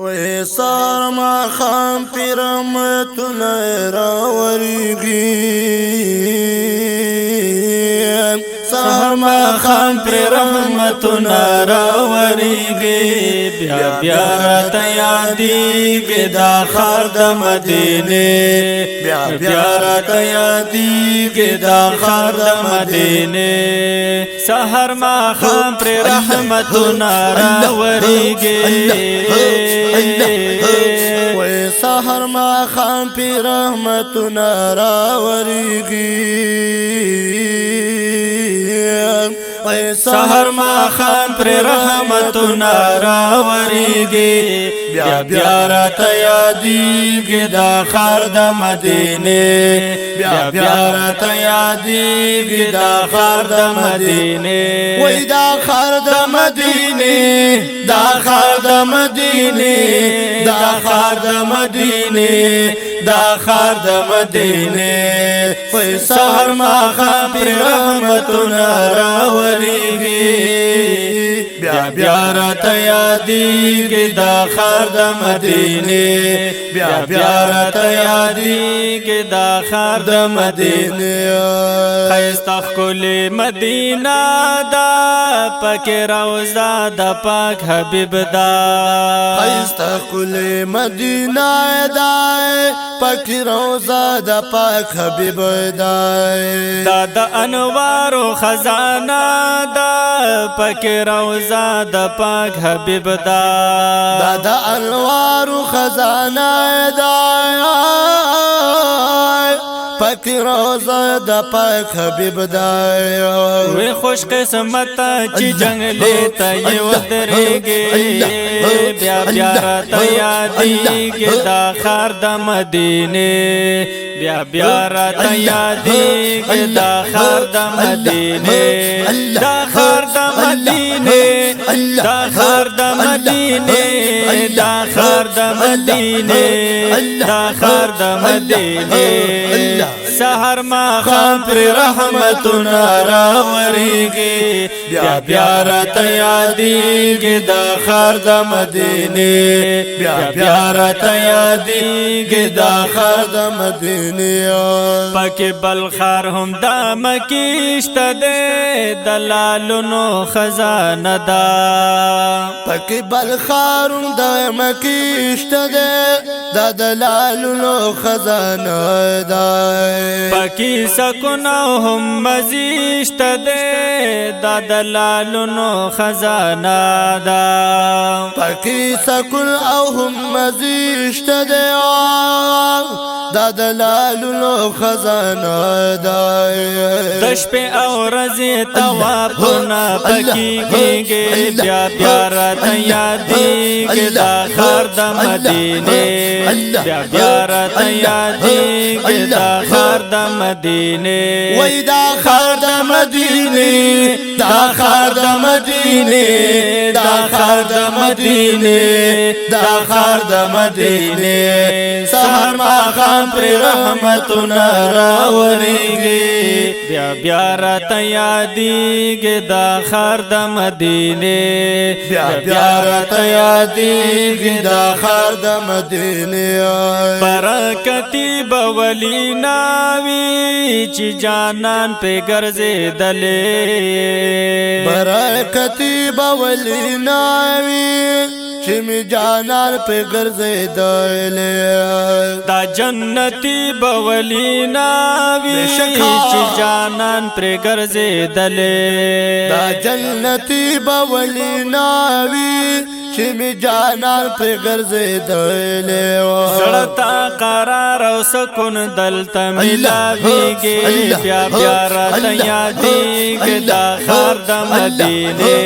وې سهار ماښام پرې رحمتونه راورېږي سهار ماښام پرې رحمتونه راورېږي بیا بیا راته یادېږي دا ښار د مدینې بیا بیا راته یادېږي دا ښار د مدینې سهار ماښام پرې رحمتونه راورېږي وې سهار ماښام پرې رحمتونه راورېږي وې سهار ماښام پرې رحمتونه راورېږي بیا بیا راته یادېږي دا ښار د مدینې بیا بیا راته یادېږي دا ښار د مدینې وې دا ښار د مدینې دا ښار د مدینې دا ښار د مدینې دا ښار د مدینې وې سهار ماښام پرې رحمتونه راورېږي بیا بیا راته یادېږي دا ښار د مدینې بیا بیا راته یادېږي دا ښار د مدینې ښایسته ښکلې مدینه ده پکې روضه د پاک حبیب ده ښایسته ښکلې مدینه ده پکې روضه د پاک حبیب ده دا د انوارو خزانه ده پکې روضه د پاک حبیب ده دا د انوارو خزانه ده پاک روضه د پاک حبیب ده وی خوش قسمت چې جنگلې ته یې ودرېږي بیا بیا راته یادېږي دا ښار د مدینې بیا بیا راته یادېږي دا ښار د مدینې دا ښار د مدینې دا ښار د مدینې دا ښار د مدینې دا ښار د مدینې سهار ماښام پرې رحمتونه راورېږي بیا بیا راته یادېږي دا ښار د مدینې بیا بیا راته یادېږي دا ښار د مدینې پکې بل ښار هم د مکې شته دی د لالونو خزانه ده پکې بل ښار هم د مکې شته دی دا د لالونو خزانه ده پکې سکون او هم مزیشت ده دا د لالونو خزانه ده پکې سکون او هم مزیشت ده دا د لالونو خزانه ده د شپې او ورځې طوافونه پکې کېږي بیا بیا راته یادېږي دا ښار د مدینې بیا بیا راته یادېږي دا ښار د مدینې وای دا ښار د مدینې دا ښار د مدینې دا ښار د مدینې دا ښار د مدینې سهار ماښام پرې رحمتونه راورېږي بیا بیا راته یادېږي دا ښار د مدینې بیا بیا راته یادېږي دا ښار د مدینې برکتي به ولی ناوي چې جانان پې ګرځېدلې برکتي به ولی ناوي چې می جانان پې ګرځېدلې دا جنتي به ولی ناوي چې جانان پرې ګرځېدلې دا جنتي به ولی ناوي چې می جانان پرې ګرځېدلې زړه ته قرار او سکون دلته ملاویږي بیا بیا راته یادېږي دا ښار د مدینې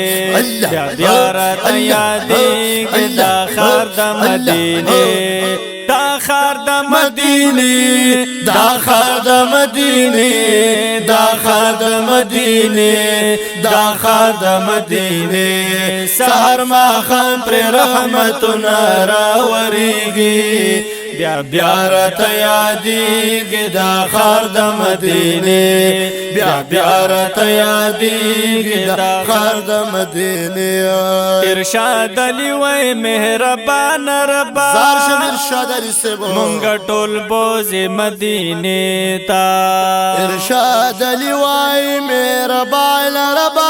بیا بیا راته یادېږي دا ښار د مدینې دا ښار د مدینې دا ښار د مدینې دا ښار د مدینې دا ښار د مدینې سهار ماښام پرې رحمتونه راورېږي بیا بیا رات یادیږي دا خار د مدینه بیا بیا رات یادیږي دا خار د مدینه ارشاد علی وای مهربان ربا زار شم ارشاد علی سبو مونږ ټول بوز مدینه تا ارشاد علی وای مهربان ربا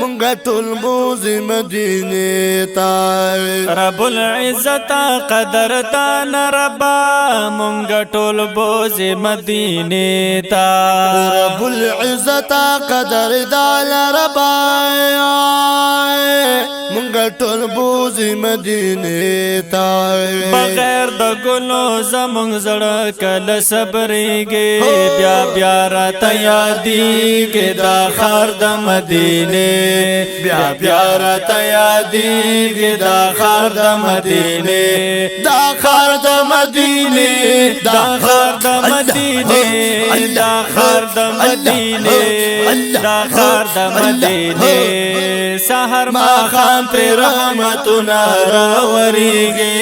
مونږ ټول بوز مدینه تا رب العزت قدر تا ربا مونږ ټول بوز مدینه تا رب العزت قدر دال ربا مونږ ټول بوز مدینه تا بغیر د ګلو زمونږ زړه کله صبرېږي بیا بیا راته یادېږي دا ښار د مدینې بیا بیا راته یادېږي دا ښار د مدینې دا ښار د مدینه دا ښار د مدینې دا ښار د مدینې دا ښار د مدینې سحر ماخام پر رحمتنا راوریږي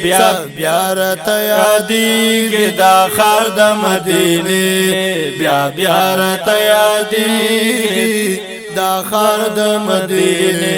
بیا بیا راته یادېږي دا ښار د مدینې بیا بیا راته یادېږي دا ښار د مدینه